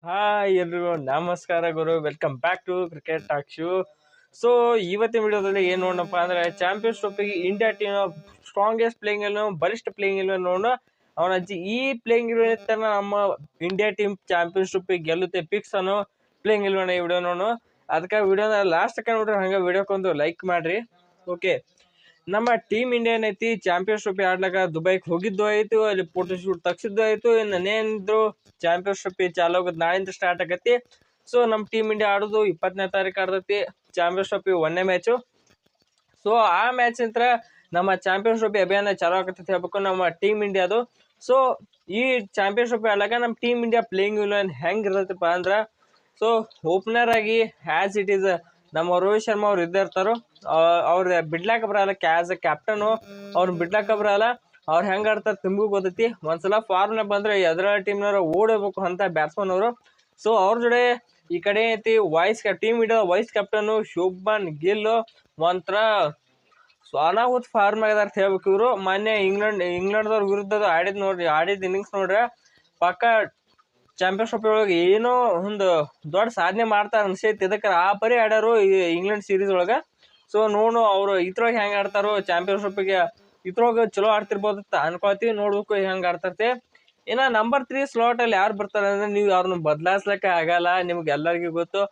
Hi ಎಲ್ರಿಗೂ ನಮಸ್ಕಾರ ಗುರು, welcome back to cricket talk show. So ಇವತ್ತಿನ ವಿಡಿಯೋದಲ್ಲಿ ಏನು ನೋಡೋಣಪ್ಪ ಅಂದ್ರೆ ಚಾಂಪಿಯನ್ಸ್ ಟ್ರೋಫಿಗೆ ಇಂಡಿಯಾ ಟೀಮ್ ಸ್ಟ್ರಾಂಗೆಸ್ಟ್ ಪ್ಲೇಯಿಂಗ್ ಎಲ್ಲ ಬಲಿಷ್ಠ ಪ್ಲೇಯಿಂಗ್ ಎಲ್ಲ ನೋಡೋಣ. ಅವನ ಈ ಪ್ಲೇಯಿಂಗ್ ಇರುವಂತ ನಮ್ಮ ಇಂಡಿಯಾ ಟೀಮ್ ಚಾಂಪಿಯನ್ಸ್ ಟ್ರೋಫಿ ಗೆಲ್ಲುತ್ತೆ ಫಿಕ್ಸ್ ಅನ್ನೋ ಪ್ಲೇಯಿಂಗ್ ಇಲ್ವಣ ಈ ವಿಡಿಯೋ ನೋಡೋಣ. ಅದಕ್ಕೆ ವಿಡಿಯೋನ ಲಾಸ್ಟ್ ತನಕ ನೋಡ್ರಿ, ಹಂಗೆ ವಿಡಿಯೋಕ್ಕೊಂದು ಲೈಕ್ ಮಾಡ್ರಿ. ಓಕೆ, ನಮ್ಮ ಟೀಮ್ ಇಂಡಿಯಾ ಏನೈತಿ ಚಾಂಪಿಯನ್ಸ್ ಟ್ರೋಫಿ ಆಡ್ಲಾಕ ದುಬೈಗೆ ಹೋಗಿದ್ದು ಆಯ್ತು, ಅಲ್ಲಿ ಫೋಟೋ ಶೂಟ್ ತಗ್ಸಿದ್ದು ಆಯ್ತು. ಇನ್ನೇನಿದ್ರು ಚಾಂಪಿಯನ್ಸ್ ಟ್ರೋಫಿ ಚಾಲು ಆಗೋದು ನಾಳೆಯಿಂದ ಸ್ಟಾರ್ಟ್ ಆಗತ್ತಿ. ಸೊ ನಮ್ಮ ಟೀಮ್ ಇಂಡಿಯಾ ಆಡೋದು 20ನೇ ತಾರೀಕು ಆಡ್ತೈತಿ ಚಾಂಪಿಯನ್ಸ್ ಟ್ರೋಫಿ 1ನೇ ಮ್ಯಾಚು. ಸೊ ಆ ಮ್ಯಾಚ್ ನಂತರ ನಮ್ಮ ಚಾಂಪಿಯನ್ಸ್ ಟ್ರೋಫಿ ಅಭಿಯಾನ ಚಾಲು ಆಗತ್ತೆ ಹೇಳ್ಬೇಕು ನಮ್ಮ ಟೀಮ್ ಇಂಡಿಯಾದು. ಸೊ ಈ ಚಾಂಪಿಯನ್ಸ್ ಟ್ರೋಫಿ ಆಡಲಾಗ ನಮ್ಮ ಟೀಮ್ ಇಂಡಿಯಾ ಪ್ಲೇಯಿಂಗ್ ಇಲೆವೆನ್ ಹೆಂಗೆ ಇರತ್ತಪ್ಪ ಅಂದ್ರೆ, ಸೊ ಓಪನರ್ ಆಗಿ ಆ್ಯಸ್ ಇಟ್ ಈಸ್ ನಮ್ಮ ರೋಹಿತ್ ಶರ್ಮಾ ಅವ್ರು ಇರ್ತಾರೋ. ಅವ್ರು ಬಿಡ್ಲಾಕ ಬರಲ್ಲ, ಆಸ್ ಎ ಕ್ಯಾಪ್ಟನು ಅವ್ರು ಬಿಡ್ಲಾಕ ಬರಲ್ಲ. ಅವ್ರು ಹೆಂಗೆ ಆಡ್ತಾರೆ ತಿಂಬು ಗೊತ್ತೈತಿ. ಒಂದ್ಸಲ ಫಾರ್ಮ್ನ ಬಂದ್ರೆ ಎದುರ ಟೀಮ್ನವ್ರು ಓಡಬೇಕು ಅಂತ ಬ್ಯಾಟ್ಸ್ಮನ್ ಅವರು. ಸೊ ಅವ್ರ ಜೊತೆ ಈ ಕಡೆ ಐತಿ team India vice captain Shubman Gill ಒಂಥರ ಅನಾಹುತ್ ಫಾರ್ಮ್ ಆಗಿದಾರ ಅಂತ ಹೇಳ್ಬೇಕು. ಇವರು ಮೊನ್ನೆ ಇಂಗ್ಲೆಂಡ್ದವ್ರ ವಿರುದ್ಧ ಆಡಿದ ಇನ್ನಿಂಗ್ಸ್ ನೋಡ್ರೆ ಪಕ್ಕ ಚಾಂಪಿಯನ್ಸ್ ಟ್ರೋಫಿ ಒಳಗೆ ಏನೋ ಒಂದು ದೊಡ್ಡ ಸಾಧನೆ ಮಾಡ್ತಾರ ಅನ್ಸೈತಿ. ಇದಕ್ಕೆ ಆ ಪರಿ ಆಡ್ಯಾರು ಇಂಗ್ಲೆಂಡ್ ಸೀರೀಸ್ ಒಳಗೆ. ಸೊ ನೋಡು ಅವರು ಇದ್ರೊಳಗೆ ಹೆಂಗೆ ಆಡ್ತಾರೋ ಚಾಂಪಿಯನ್ಸ್ ಟ್ರೋಫಿಗೆ ಇದ್ರೊಳಗೆ ಚಲೋ ಆಡ್ತಿರ್ಬೋದು ಅಂತ ಅನ್ಕೋತೀವಿ. ನೋಡ್ಬೇಕು ಹೆಂಗೆ ಆಡ್ತೈತೆ. ಇನ್ನು ನಂಬರ್ 3 ಸ್ಲಾಟ್ ಅಲ್ಲಿ ಯಾರು ಬರ್ತಾರೆ ಅಂದ್ರೆ ನೀವು ಅವ್ರನ್ನ ಬದಲಾಯಿಸ್ಲಿಕ್ಕೆ ಆಗಲ್ಲ. ನಿಮ್ಗೆ ಎಲ್ಲರಿಗೂ ಗೊತ್ತು,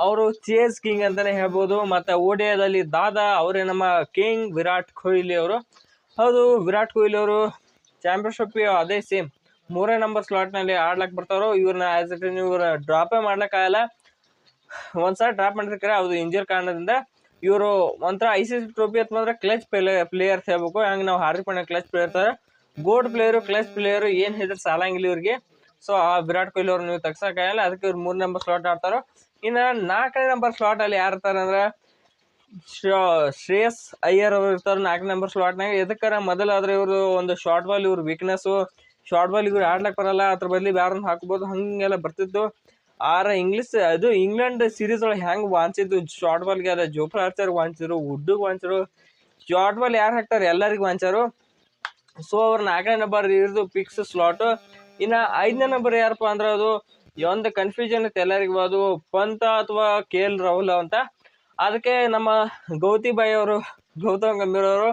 ಅವರು ಚೇಸ್ ಕಿಂಗ್ ಅಂತಾನೆ ಹೇಳ್ಬೋದು. ಮತ್ತೆ ಓಡಿಯಾದಲ್ಲಿ ದಾದಾ ಅವರೇ ನಮ್ಮ ಕಿಂಗ್ ವಿರಾಟ್ ಕೊಹ್ಲಿ ಅವರು. ಹೌದು, ವಿರಾಟ್ ಕೊಹ್ಲಿ ಅವರು ಚಾಂಪಿಯನ್ಸ್ ಟ್ರೋಫಿ ಅದೇ ಸೇಮ್ 3ನೇ ನಂಬರ್ ಸ್ಲಾಟ್ನಲ್ಲಿ ಆಡ್ಲಕ್ ಬರ್ತಾರೋ. ಇವ್ರನ್ನ ಆಸ್ ಇಟ್ ಇವ್ರ ಡ್ರಾಪೇ ಮಾಡ್ಲಿಕ್ಕಾಗಲ್ಲ. ಒಂದ್ಸಲ ಡ್ರಾಪ್ ಮಾಡಿರ್ತಾರೆ, ಅದು ಇಂಜರ್ ಕಾರಣದಿಂದ. ಇವರು ಒಂಥರ ICC ಟ್ರೋಫಿ ಅಂತ ಬಂದ್ರೆ ಕ್ಲಚ್ ಪ್ಲೇಯರ್ಸ್ ಹೇಳ್ಬೇಕು. ಹಂಗೆ ನಾವು ಹಾರ್ದಿಕ್ ಪಾಂಡ್ಯ ಕ್ಲಚ್ ಪ್ಲೇಯರ್ ಇರ್ತಾರೆ, ಗೋಲ್ಡ್ ಪ್ಲೇಯರು ಕ್ಲಚ್ ಪ್ಲೇಯರು ಏನು ಹೇಳಿದ್ರೆ ಸಾಲಂಗಿಲ್ಲ ಇವ್ರಿಗೆ. ಸೊ ಆ ವಿರಾಟ್ ಕೊಹ್ಲಿ ಅವ್ರು ನೀವು ತಗ್ಸಕ್ಕಾಗಲ್ಲ, ಅದಕ್ಕೆ ಇವ್ರು 3 ನಂಬರ್ ಸ್ಲಾಟ್ ಆಡ್ತಾರೋ. ಇನ್ನು 4ನೇ ನಂಬರ್ ಸ್ಲಾಟ್ ಅಲ್ಲಿ ಯಾರು ಇರ್ತಾರೆ ಅಂದ್ರೆ ಶ್ರೇಯಸ್ ಅಯ್ಯರ್ ಅವರು ಇರ್ತಾರೆ 4ನೇ ನಂಬರ್ ಸ್ಲಾಟ್ನಾಗ. ಎದಕ್ಕಾರ ಮೊದಲಾದ್ರೆ ಇವರು ಒಂದು ಶಾರ್ಟ್ ಬಾಲ್ ಇವ್ರ ವೀಕ್ನೆಸ್, ಶಾರ್ಟ್ ಬಾಲ್ ಇವ್ರು ಆಡ್ಲಕ್ ಬರಲ್ಲ, ಅದ್ರ ಬದಲಿ ಯಾರನ್ನ ಹಾಕ್ಬೋದು ಹಂಗೆಲ್ಲ ಬರ್ತಿತ್ತು. ಇದು ಇಂಗ್ಲೆಂಡ್ ಸೀರೀಸ್ ಒಳಗೆ ಹೆಂಗೆ ವಾಂಚಿದ್ದು ಶಾರ್ಟ್ ಬಾಲ್ಗೆ ಅದ ಜೋಫ್ರಾ ಆರ್ಚರ್ ವಾಂಚಿದ್ರು, ವುಡ್ಗೆ ವಾಂಚರು, ಶಾರ್ಟ್ ಬಾಲ್ ಯಾರು ಹಾಕ್ತಾರೆ ಎಲ್ಲರಿಗೂ ವಾಂಚಾರು. ಸೊ ಅವ್ರು 4ನೇ ನಂಬರ್ ಇರೋದು ಫಿಕ್ಸ್ ಸ್ಲಾಟು. ಇನ್ನು 5ನೇ ನಂಬರ್ ಯಾರಪ್ಪ ಅಂದ್ರೆ ಅದು ಒಂದು ಕನ್ಫ್ಯೂಷನ್ ಇತ್ತು ಎಲ್ಲರಿಗೂ, ಅದು ಪಂತ ಅಥವಾ KL ರಾಹುಲ್ ಅಂತ. ಅದಕ್ಕೆ ನಮ್ಮ ಗೌತಮ್ ಗಂಭೀರ್ ಅವರು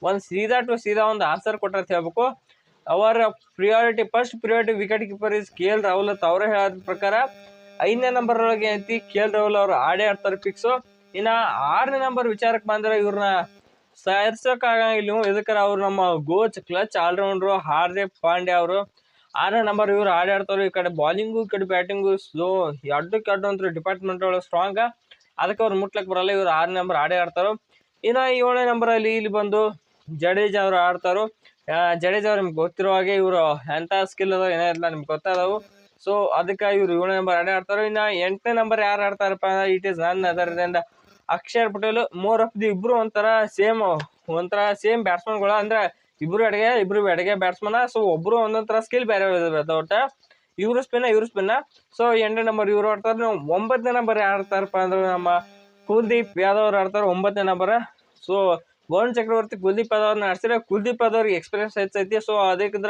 ಒಂದು ಸೀದಾ ಒಂದು ಆನ್ಸರ್ ಕೊಟ್ಟರೆ ಹೇಳ್ಬೇಕು. ಅವರ first priority wicket keeper is KL Rahul ಅಂತ ಅವರೇ ಹೇಳೋದ ಪ್ರಕಾರ 5ನೇ ನಂಬರ್ ಒಳಗೆ ಐತಿ KL ರಾಹುಲ್ ಅವರು ಆಡ್ತಾರೆ ಫಿಕ್ಸು. ಇನ್ನು 6ನೇ ನಂಬರ್ ವಿಚಾರಕ್ಕೆ ಬಂದ್ರೆ ಇವ್ರನ್ನ ಸಾಯಿಸೋಕ್ಕಾಗಂಗಿಲ್ಲ. ಇದಕ್ಕೆ ಅವ್ರು ನಮ್ಮ ಗೋಚ್ ಕ್ಲಚ್ ಆಲ್ರೌಂಡ್ರು ಹಾರ್ದಿಕ್ ಪಾಂಡ್ಯ ಅವರು 6ನೇ ನಂಬರ್ ಇವ್ರು ಆಡ್ತಾರೆ. ಈ ಕಡೆ ಬಾಲಿಂಗು ಈ ಕಡೆ ಬ್ಯಾಟಿಂಗು ಸ್ಲೋ ಎರಡು ಅಂತ ಡಿಪಾರ್ಟ್ಮೆಂಟ್ ಒಳಗೆ ಸ್ಟ್ರಾಂಗ್, ಅದಕ್ಕೆ ಅವ್ರು ಮುಟ್ಲಕ್ಕೆ ಬರಲ್ಲ. ಇವ್ರು 6ನೇ ನಂಬರ್ ಆಡ್ತಾರೋ. ಇನ್ನು 7ನೇ ನಂಬರ್ ಅಲ್ಲಿ ಇಲ್ಲಿ ಬಂದು ಜಡೇಜಾ ಅವರು ಆಡ್ತಾರೋ. ಜಡೇಜಾ ಅವ್ರು ನಿಮ್ಗೆ ಗೊತ್ತಿರೋ ಹಾಗೆ ಇವರು ಎಂಥ ಸ್ಕಿಲ್ ಅದಾವ ಏನಿಲ್ಲ ನಿಮ್ಗೆ ಗೊತ್ತಾದವು. ಸೊ ಅದಕ್ಕೆ ಇವ್ರು 7ನೇ ನಂಬರ್ ಆಡ್ತಾರೋ. ಇನ್ನು 8ನೇ ನಂಬರ್ ಯಾರು ಆಡ್ತಾರಪ್ಪ ಇಟ್ ಈಸ್ ನನ್ ಅದರಿಂದ Akshar Patel. More of the ಇಬ್ರು ಒಂಥರ ಸೇಮ್ ಬ್ಯಾಟ್ಸ್ಮನ್ಗಳು, ಅಂದ್ರೆ ಇಬ್ರು ಎಡಗೆ ಬ್ಯಾಟ್ಸ್ಮನ್. ಸೊ ಒಬ್ರು ಒಂದೊಂಥರ ಸ್ಕಿಲ್ ಬೇರೆ ಒಟ್ಟ ಇವ್ರು ಸ್ಪಿನ್ನ. ಸೊ 8ನೇ ನಂಬರ್ ಇವ್ರು ಆಡ್ತಾರೆ. 9ನೇ ನಂಬರ್ ಯಾರು ಆಡ್ತಾರಪ್ಪ ಅಂದ್ರೆ ನಮ್ಮ ಕುಲ್ದೀಪ್ ಯಾದವ್ ಅವ್ರು ಆಡ್ತಾರೆ 9ನೇ ನಂಬರ್. ಸೊ ವರುಣ್ ಚಕ್ರವರ್ತಿ ಕುಲ್ದೀಪ್ ಯಾದವ್ ಅವ್ರನ್ನ ಆಡ್ಸಿದ್ರೆ ಕುಲ್ದೀಪ್ ಯಾದವ್ರಿಗೆ ಎಕ್ಸ್ಪೀರಿಯನ್ಸ್ ಹೆಚ್ಚೈತಿ. ಸೊ ಅದಕ್ಕಿಂತ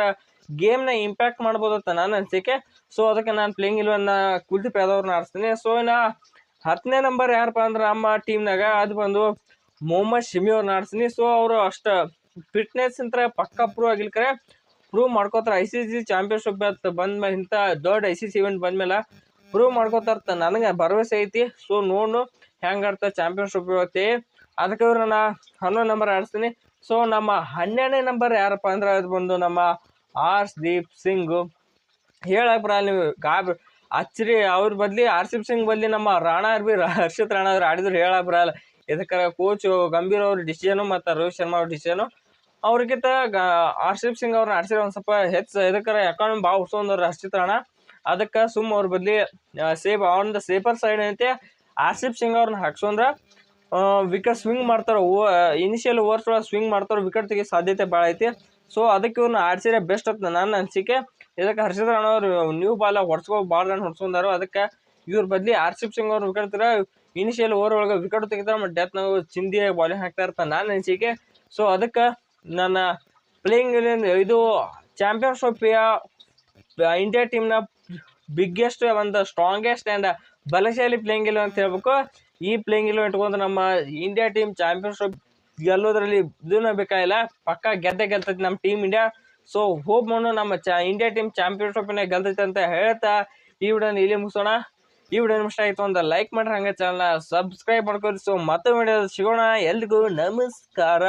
ಗೇಮ್ನ ಇಂಪ್ಯಾಕ್ಟ್ ಮಾಡ್ಬೋದು ಅಂತ ನಾನು ಅನ್ಸಿಕೆ. ಸೊ ಅದಕ್ಕೆ ನಾನು ಪ್ಲೇಯಿಂಗ್ ಇಲ್ವನ್ನ ಕುಲ್ದೀಪ್ ಯಾದವ್ ಅವ್ರನ್ನ ಆಡ್ಸ್ತೀನಿ. ಸೊ ಇನ್ನು 10ನೇ ನಂಬರ್ ಯಾರಪ್ಪ ಅಂದ್ರೆ ನಮ್ಮ ಟೀಮ್ನಾಗ ಅದು ಬಂದು ಮೊಹಮ್ಮದ್ ಶಮಿ ಅವ್ರನ್ನ ಆಡ್ಸ್ತೀನಿ. ಸೊ ಅವರು ಅಷ್ಟು ಫಿಟ್ನೆಸ್ ಅಂತ ಪಕ್ಕ ಪ್ರೂವ್ ಮಾಡ್ಕೋತಾರೆ. ICC ಚಾಂಪಿಯನ್ಸ್ ಟ್ರೋಫಿ ಬಂದ್ಮೇಲೆ, ಇಂಥ ದೊಡ್ಡ ICC ಇವೆಂಟ್ ಬಂದ್ಮೇಲೆ ಪ್ರೂವ್ ಮಾಡ್ಕೋತಾರ ನನಗೆ ಭರವಸೆ ಐತಿ. ಸೊ ನೋಡು ಹೆಂಗೆ ಆಡ್ತಾರೆ ಚಾಂಪಿಯನ್ಸ್ ಟ್ರೋಫಿ ಹೋಗ್ತಿ. ಅದಕ್ಕೆ ಇವ್ರು ನಾನು 11 ನಂಬರ್ ಆಡಿಸ್ತೀನಿ. ಸೊ ನಮ್ಮ 12ನೇ ನಂಬರ್ ಯಾರಪ್ಪ ಅಂದ್ರೆ ಅದು ಬಂದು ನಮ್ಮ ಹರ್ಷದೀಪ್ ಸಿಂಗ್. ಹೇಳಕ್ ಬರಲ್ಲ, ನೀವು ಅಚ್ಚರಿ ಅವ್ರ ಬದಲಿ ಹರ್ಷದೀಪ್ ಸಿಂಗ್ ಬದಲಿ ನಮ್ಮ ಹರ್ಷಿತ್ ರಾಣಾ ಅವ್ರು ಆಡಿದ್ರು ಹೇಳಕ್ ಬರಲ್ಲ. ಇದಕ್ಕೆ ಕೋಚ್ ಗಂಭೀರ್ ಅವ್ರ ಡಿಸಿಷನು ಮತ್ತು ರೋಹಿತ್ ಶರ್ಮಾ ಅವ್ರ ಡಿಸಿಷನು. ಅವ್ರಿಗಿಂತ ಹರ್ಷದೀಪ್ ಸಿಂಗ್ ಅವ್ರನ್ನ ಆಡ್ಸಿರೋ ಒಂದು ಸ್ವಲ್ಪ ಹೆಚ್ಚು ಇದಕ್ಕೆ ಎಕಾನಮಿ ಭಾಳ ಉಡ್ಸೋಂದವ್ರು ಹರ್ಷಿತ್ ರಾಣಾ. ಅದಕ್ಕೆ ಅವ್ರ ಬದಲಿ ಆನ್ ದ ಸೇಫರ್ ಸೈಡ್ ಐತೆ ಹರ್ಷದೀಪ್ ಸಿಂಗ್ ಅವ್ರನ್ನ ಹಾಕ್ಸೋಂದ್ರೆ ವಿಕೆಟ್ ಸ್ವಿಂಗ್ ಮಾಡ್ತಾರೆ. ಇನಿಷಿಯಲ್ ಓವರ್ಸ್ ಒಳಗೆ ಸ್ವಿಂಗ್ ಮಾಡ್ತಾರೆ, ವಿಕೆಟ್ ತೆಗಿ ಸಾಧ್ಯತೆ ಭಾಳ ಐತಿ. ಸೊ ಅದಕ್ಕೆ ಇವ್ರನ್ನ ಆಡ್ಸಿದ್ರೆ ಬೆಸ್ಟ್ ಅಂತ ನನ್ನ ಅನಿಸಿಕೆ. ಇದಕ್ಕೆ ಹರ್ಷಿತ್ ರಾಣಾ ಅವರು ನ್ಯೂ ಬಾಲ್ ಭಾಳ ರನ್ ಹೊಡ್ಸ್ಕೊಂಡಾರು. ಅದಕ್ಕೆ ಇವ್ರ ಬದಲಿ ಹರ್ಷದೀಪ್ ಸಿಂಗ್ ಅವ್ರು ವಿಕೆಟ್ ಇನಿಷಿಯಲ್ ಓವರ್ ಒಳಗೆ ವಿಕೆಟ್ ತೆಗಿತಾರೆ, ಮತ್ತು ಡೆತ್ ನಾವು ಚಿಂದಿಯಾಗಿ ಬಾಲಿಂಗ್ ಹಾಕ್ತಾ ಇರ್ತಾನೆ ನನ್ನ ಅನಿಸಿಕೆ. ಸೊ ಅದಕ್ಕೆ ನನ್ನ ಪ್ಲೇಯಿಂಗ್ ಇದು ಚಾಂಪಿಯನ್ಸ್ ಟ್ರೋಫಿಯ ಇಂಡಿಯಾ ಟೀಮ್ನ ಬಿಗ್ಗೆಸ್ಟ್ ಒಂದು ಸ್ಟ್ರಾಂಗೆಸ್ಟ್ ಆ್ಯಂಡ್ ಬಲಶಾಲಿ ಪ್ಲೇಯಿಂಗ್ ಇಲ್ಲ ಅಂತ ಹೇಳ್ಬೇಕು. ಈ ಪ್ಲೇಯಿಂಗ್ ಇಲ್ಲ ಇಟ್ಕೊಂಡು ನಮ್ಮ ಇಂಡಿಯಾ ಟೀಮ್ ಚಾಂಪಿಯನ್ಶಿಪ್ ಗೆಲ್ಲೋದ್ರಲ್ಲಿ ಇದನ್ನ ಬೇಕಾಗಿಲ್ಲ, ಪಕ್ಕ ಗೆಲ್ತೈತಿ ನಮ್ಮ ಟೀಮ್ ಇಂಡಿಯಾ. ಸೊ ಹೋಪ್ ಮಾಡೋಣ ನಮ್ಮ ಇಂಡಿಯಾ ಟೀಮ್ ಚಾಂಪಿಯನ್ಶಿಪ್ನ ಗೆಲ್ತೈತೆ ಅಂತ ಹೇಳ್ತಾ ಈ ವಿಡಿಯೋನ ಇಲ್ಲಿ ಮುಗಿಸೋಣ. ಈ ವಿಡಿಯೋ ಇಷ್ಟ ಆಯಿತು ಒಂದು ಲೈಕ್ ಮಾಡ್ರಿ, ಹಂಗೆ ಚಾನಲ್ನ ಸಬ್ಸ್ಕ್ರೈಬ್ ಮಾಡ್ಕೊರಿ. ಸೊ ಮತ್ತೆ ವಿಡಿಯೋ ಸಿಗೋಣ. ಎಲ್ರಿಗೂ ನಮಸ್ಕಾರ.